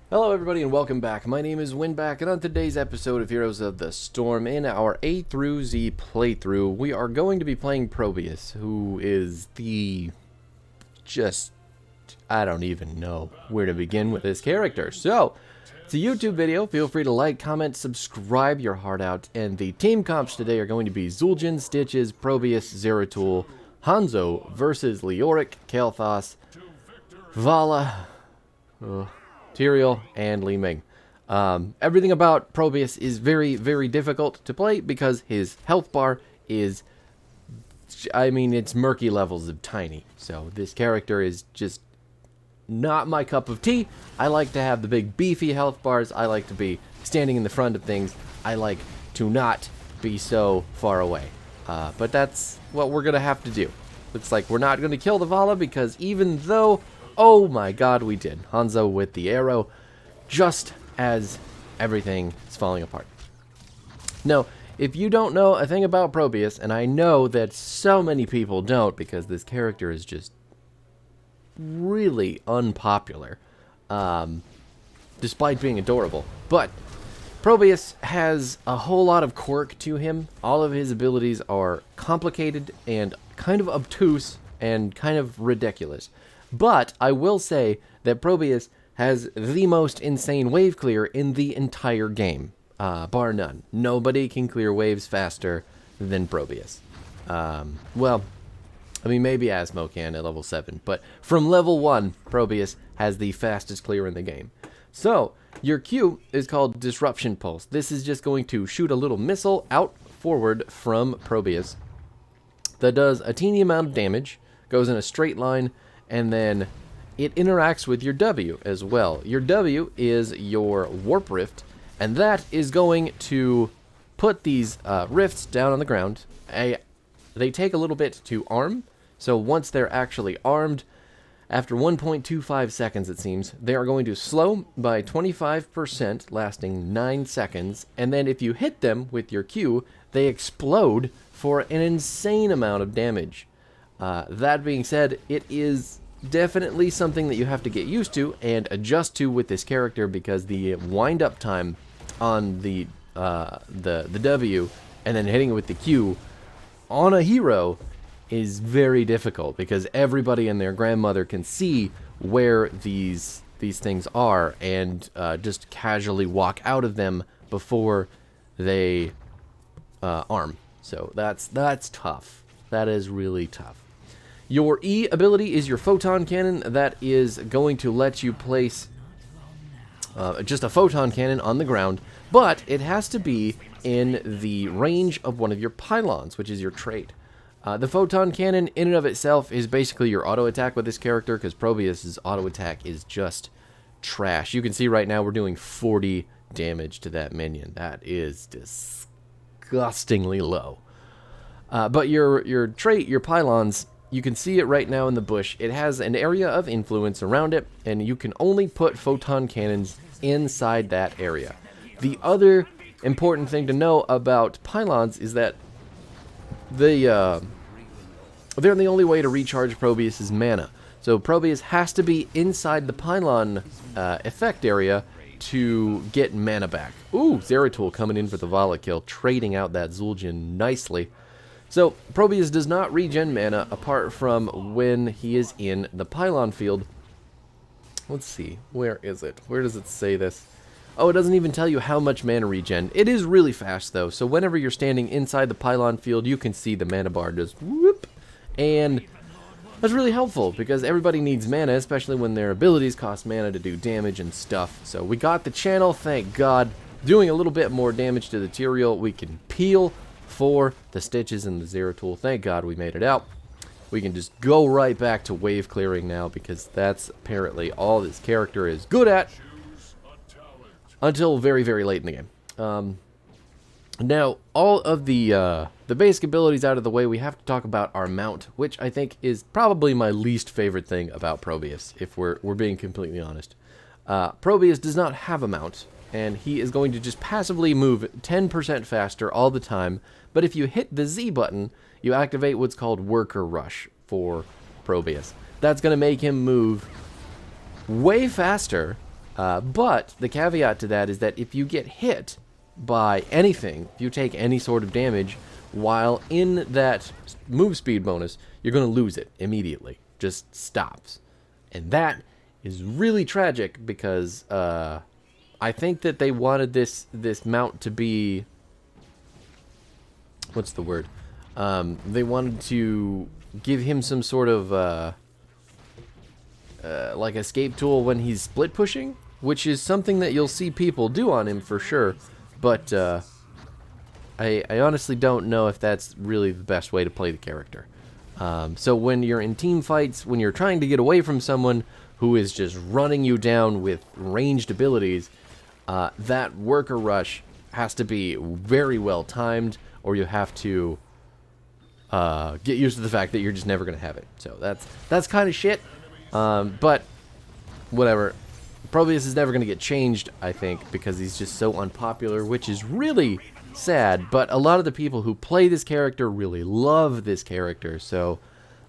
Hello everybody and welcome back. My name is Winback, and on today's episode of Heroes of the Storm, in our A through Z playthrough, we are going to be playing Probius, who is I don't even know where to begin with this character. So, it's a YouTube video. Feel free to like, comment, subscribe your heart out, and the team comps today are going to be Zul'jin, Stitches, Probius, Zeratul, Hanzo versus Leoric, Kael'thas, Vala, Tyrael, and Li Ming. Everything about Probius is very, very difficult to play because his health bar is, it's murky levels of tiny. So this character is just not my cup of tea. I like to have the big beefy health bars. I like to be standing in the front of things. I like to not be so far away. But that's what we're going to have to do. Looks like we're not going to kill the Vala because even though... Oh my god, we did. Hanzo with the arrow, just as everything is falling apart. Now, if you don't know a thing about Probius, and I know that so many people don't because this character is just really unpopular, despite being adorable, but Probius has a whole lot of quirk to him. All of his abilities are complicated and kind of obtuse and kind of ridiculous. But I will say that Probius has the most insane wave clear in the entire game, bar none. Nobody can clear waves faster than Probius. Maybe Asmo can at level 7, but from level 1, Probius has the fastest clear in the game. So, your Q is called Disruption Pulse. This is just going to shoot a little missile out forward from Probius that does a teeny amount of damage, goes in a straight line, and then it interacts with your W as well. Your W is your Warp Rift, and that is going to put these rifts down on the ground. They take a little bit to arm, so once they're actually armed, after 1.25 seconds it seems, they are going to slow by 25%, lasting 9 seconds, and then if you hit them with your Q, they explode for an insane amount of damage. That being said, it is definitely something that you have to get used to and adjust to with this character because the wind-up time on the W and then hitting it with the Q on a hero is very difficult because everybody and their grandmother can see where these things are and just casually walk out of them before they arm. So that's tough. That is really tough. Your E ability is your Photon Cannon. That is going to let you place just a Photon Cannon on the ground, but it has to be in the range of one of your pylons, which is your trait. The Photon Cannon in and of itself is basically your auto attack with this character because Probius' auto attack is just trash. You can see right now we're doing 40 damage to that minion. That is disgustingly low. But your trait, your pylons... You can see it right now in the bush. It has an area of influence around it, and you can only put photon cannons inside that area. The other important thing to know about pylons is that they're the only way to recharge Probius' mana. So Probius has to be inside the pylon effect area to get mana back. Ooh, Zeratul coming in for the Vala kill, trading out that Zul'jin nicely. So, Probius does not regen mana apart from when he is in the pylon field. Let's see, where is it? Where does it say this? Oh, it doesn't even tell you how much mana regen. It is really fast, though, so whenever you're standing inside the pylon field, you can see the mana bar just whoop. And that's really helpful, because everybody needs mana, especially when their abilities cost mana to do damage and stuff. So, we got the channel, thank God. Doing a little bit more damage to the Tyrael, we can peel for the Stitches and the Zeratul. Thank God we made it out. We can just go right back to wave clearing now because that's apparently all this character is good at until very, very late in the game. Now, all of the basic abilities out of the way, we have to talk about our mount, which I think is probably my least favorite thing about Probius, if we're being completely honest. Probius does not have a mount, and he is going to just passively move 10% faster all the time. But if you hit the Z button, you activate what's called Worker Rush for Probius. That's going to make him move way faster But the caveat to that is that if you get hit by anything, if you take any sort of damage while in that move speed bonus, you're going to lose it immediately. Just stops. And that is really tragic because I think that they wanted this mount to be... What's the word? They wanted to give him some sort of like escape tool when he's split pushing, which is something that you'll see people do on him for sure. But I honestly don't know if that's really the best way to play the character. So when you're in team fights, when you're trying to get away from someone who is just running you down with ranged abilities, that worker rush has to be very well timed, or you have to get used to the fact that you're just never going to have it. So that's kind of shit, but whatever. Probius is never going to get changed, I think, because he's just so unpopular, which is really sad. But a lot of the people who play this character really love this character, so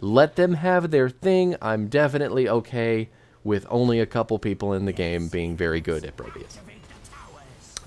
let them have their thing. I'm definitely okay with only a couple people in the game being very good at Probius.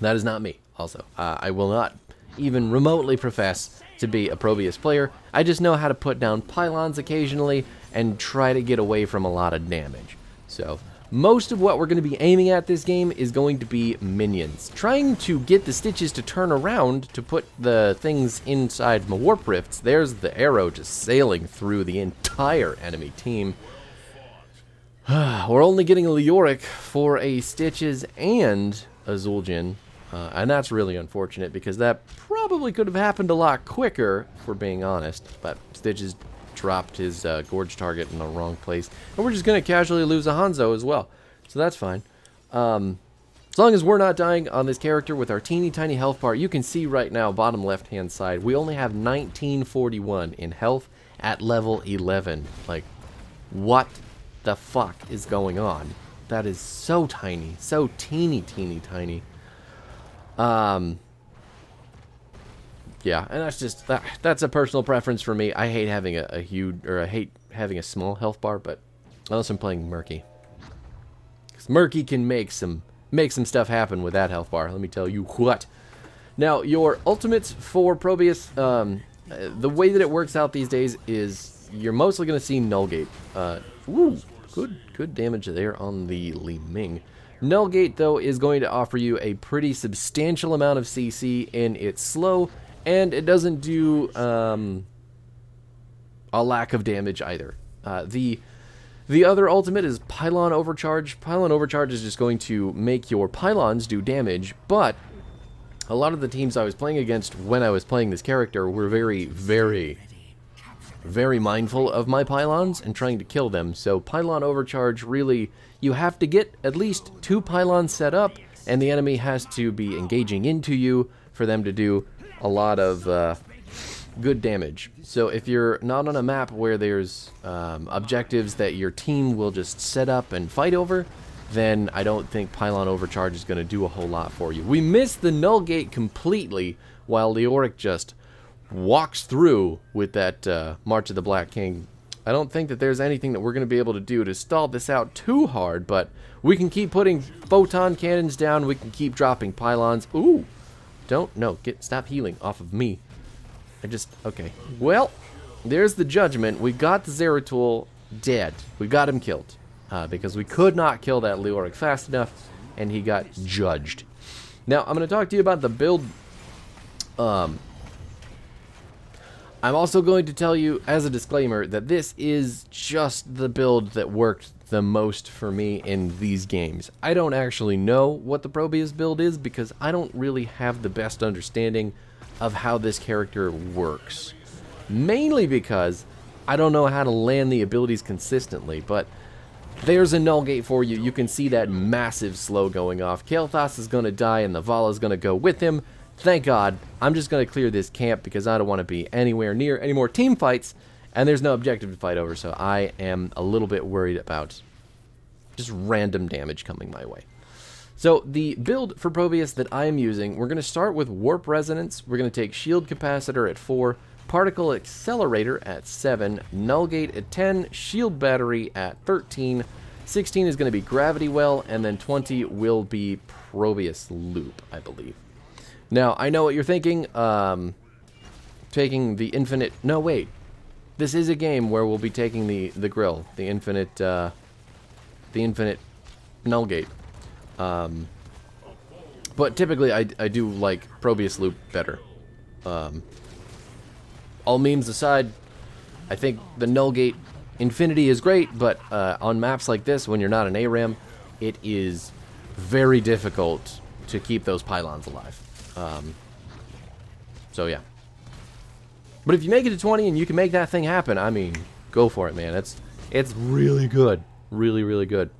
That is not me, also. I will not even remotely profess to be a Probius player. I just know how to put down pylons occasionally and try to get away from a lot of damage. So most of what we're going to be aiming at this game is going to be minions. Trying to get the Stitches to turn around to put the things inside my warp rifts. There's the arrow just sailing through the entire enemy team. We're only getting a Leoric for a Stitches and a Zul'jin. And that's really unfortunate because that probably could have happened a lot quicker, if we're being honest. But Stitches dropped his Gorge target in the wrong place. And we're just going to casually lose a Hanzo as well. So that's fine. As long as we're not dying on this character with our teeny tiny health bar, you can see right now, bottom left hand side, we only have 1941 in health at level 11. Like, what the fuck is going on? That is so tiny. So teeny tiny. Yeah, and that's just that's a personal preference for me. I hate having a huge, or I hate having a small health bar, but unless I'm playing Murky, because Murky can make some stuff happen with that health bar. Let me tell you what. Now, your ultimates for Probius, the way that it works out these days is you're mostly going to see Nullgate. Ooh, good damage there on the Li Ming. Nullgate, though, is going to offer you a pretty substantial amount of CC in its slow, and it doesn't do a lack of damage either. The other ultimate is Pylon Overcharge. Pylon Overcharge is just going to make your pylons do damage, but a lot of the teams I was playing against when I was playing this character were very, very, very mindful of my pylons and trying to kill them. So Pylon Overcharge, really, you have to get at least 2 pylons set up, and the enemy has to be engaging into you for them to do a lot of good damage. So if you're not on a map where there's objectives that your team will just set up and fight over, then I don't think Pylon Overcharge is going to do a whole lot for you. We missed the Nullgate completely while Leoric just walks through with that March of the Black King. I don't think that there's anything that we're going to be able to do to stall this out too hard, but we can keep putting photon cannons down. We can keep dropping pylons. Ooh, stop healing off of me. Okay. Well, there's the judgment. We got the Zeratul dead. We got him killed because we could not kill that Leoric fast enough, and he got judged. Now, I'm going to talk to you about the build. I'm also going to tell you, as a disclaimer, that this is just the build that worked the most for me in these games. I don't actually know what the Probius build is because I don't really have the best understanding of how this character works. Mainly because I don't know how to land the abilities consistently, but there's a Nullgate for you. You can see that massive slow going off. Kael'thas is going to die and the Vala is going to go with him. Thank God. I'm just going to clear this camp because I don't want to be anywhere near any more team fights, and there's no objective to fight over, so I am a little bit worried about just random damage coming my way. So the build for Probius that I am using, we're going to start with Warp Resonance. We're going to take Shield Capacitor at 4, Particle Accelerator at 7, Nullgate at 10, Shield Battery at 13, 16 is going to be Gravity Well, and then 20 will be Probius Loop, I believe. Now, I know what you're thinking. Taking the infinite... No, wait. This is a game where we'll be taking the grill, the infinite null gate. But typically, I do like Probius Loop better. All memes aside, I think the null gate infinity is great, but on maps like this, when you're not an ARAM, it is very difficult to keep those pylons alive. So yeah. But if you make it to 20 and you can make that thing happen, I mean, go for it, man. It's really good. Really, really good.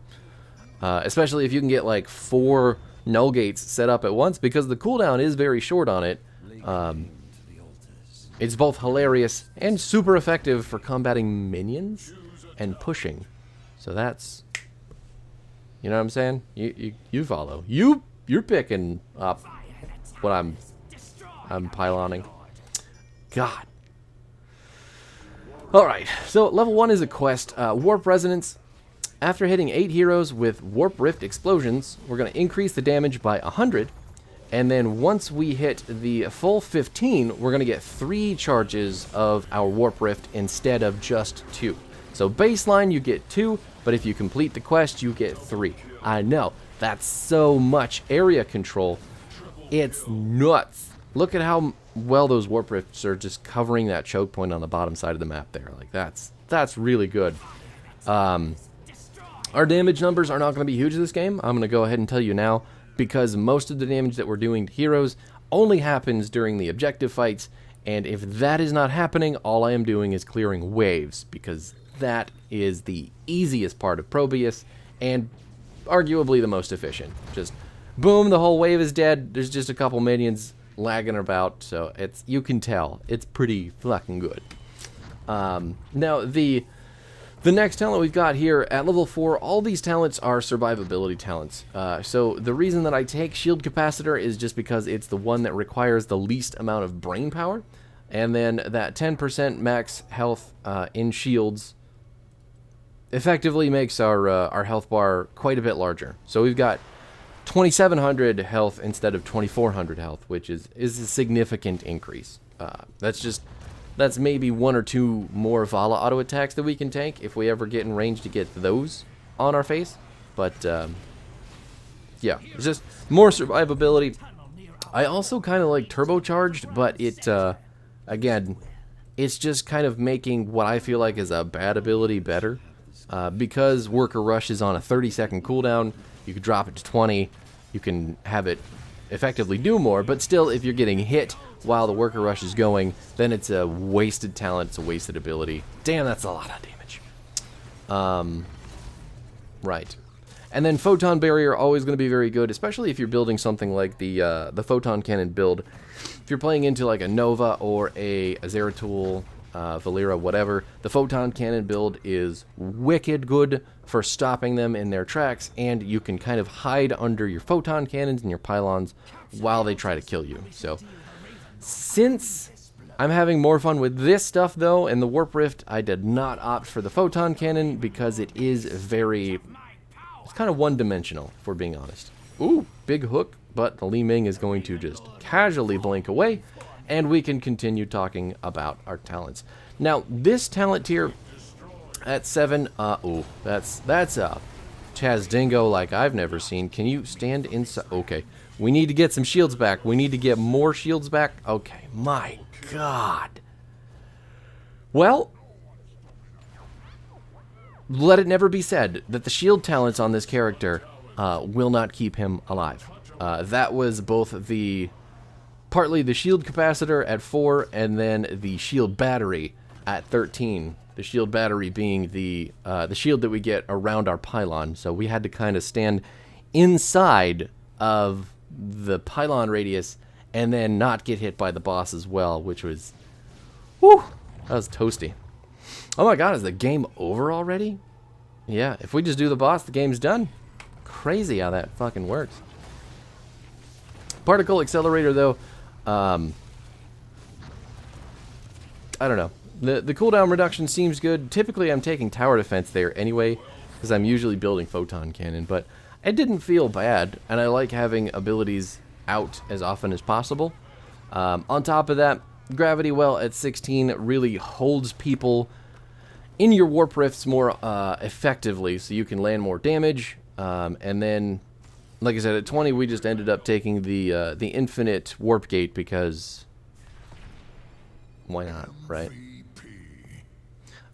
Especially if you can get like 4 null gates set up at once, because the cooldown is very short on it. It's both hilarious and super effective for combating minions and pushing. So that's, you know what I'm saying? You follow. You're picking up what I'm pyloning. God. Alright, so level 1 is a quest, Warp Resonance. After hitting 8 heroes with Warp Rift explosions, we're going to increase the damage by 100. And then once we hit the full 15, we're going to get 3 charges of our Warp Rift instead of just 2. So baseline, you get 2, but if you complete the quest, you get 3. I know, that's so much area control. It's nuts. Look at how well those Warp Rifts are just covering that choke point on the bottom side of the map there. Like, that's really good. Our damage numbers are not going to be huge this game. I'm going to go ahead and tell you now, because most of the damage that we're doing to heroes only happens during the objective fights, and if that is not happening, all I am doing is clearing waves, because that is the easiest part of Probius, and arguably the most efficient. Just, boom, the whole wave is dead, there's just a couple minions lagging about, so you can tell, it's pretty fucking good. Now, the next talent we've got here at level 4, all these talents are survivability talents. So the reason that I take Shield Capacitor is just because it's the one that requires the least amount of brain power. And then that 10% max health in shields effectively makes our health bar quite a bit larger. So we've got 2,700 health instead of 2,400 health, which is a significant increase. That's maybe 1 or 2 more Vala auto attacks that we can tank if we ever get in range to get those on our face. But, yeah, it's just more survivability. I also kind of like turbocharged, but it, again, it's just kind of making what I feel like is a bad ability better. Because Worker Rush is on a 30-second cooldown, you can drop it to 20, you can have it effectively do more, but still, if you're getting hit while the Worker Rush is going, then it's a wasted talent, it's a wasted ability. Damn, that's a lot of damage. Right. And then Photon Barrier, always going to be very good, especially if you're building something like the Photon Cannon build. If you're playing into like a Nova or a Zeratul, Valera, whatever, the Photon Cannon build is wicked good for stopping them in their tracks, and you can kind of hide under your Photon Cannons and your Pylons while they try to kill you. So, since I'm having more fun with this stuff, though, and the Warp Rift, I did not opt for the Photon Cannon because it is it's kind of one-dimensional, if we're being honest. Ooh, big hook, but the Li Ming is going to just casually blink away, and we can continue talking about our talents. Now, this talent tier at 7, ooh, that's a Chaz Dingo like I've never seen. Can you stand inside? Okay, we need to get some shields back. We need to get more shields back. Okay, my God. Well, let it never be said that the shield talents on this character will not keep him alive. That was both partly the shield capacitor at 4, and then the shield battery at 13. The shield battery being the shield that we get around our pylon. So we had to kind of stand inside of the pylon radius and then not get hit by the boss as well, which was, whew, that was toasty. Oh my God, is the game over already? Yeah, if we just do the boss, the game's done. Crazy how that fucking works. Particle Accelerator, though, I don't know. The cooldown reduction seems good. Typically, I'm taking tower defense there anyway. because I'm usually building photon cannon, but it didn't feel bad, and I like having abilities out as often as possible. On top of that, Gravity Well at 16 really holds people in your warp rifts more effectively, so you can land more damage. And then, like I said, at 20 we just ended up taking the infinite warp gate because why not, right?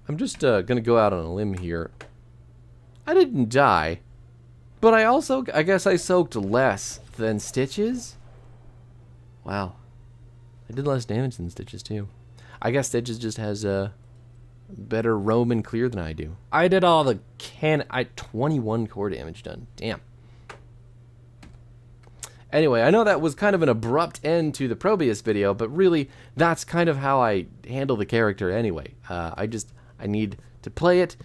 I'm just gonna go out on a limb here. I didn't die, but I guess I soaked less than Stitches. Wow, I did less damage than Stitches too. I guess Stitches just has better roam and clear than I do. I did all the 21 core damage done. Damn. Anyway, I know that was kind of an abrupt end to the Probius video, but really, that's kind of how I handle the character anyway. I need to play it,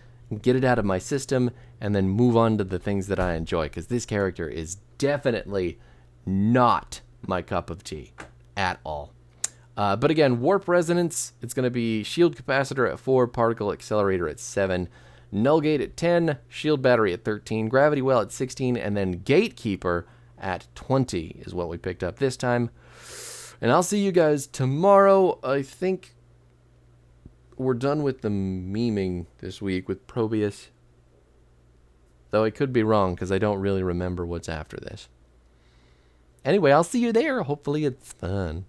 get it out of my system, and then move on to the things that I enjoy, because this character is definitely not my cup of tea at all. But again, Warp Resonance, it's going to be Shield Capacitor at 4, Particle Accelerator at 7, Null Gate at 10, Shield Battery at 13, Gravity Well at 16, and then Gatekeeper at 20 is what we picked up this time. And I'll see you guys tomorrow. I think we're done with the memeing this week with Probius. Though I could be wrong because I don't really remember what's after this. Anyway, I'll see you there. Hopefully it's fun.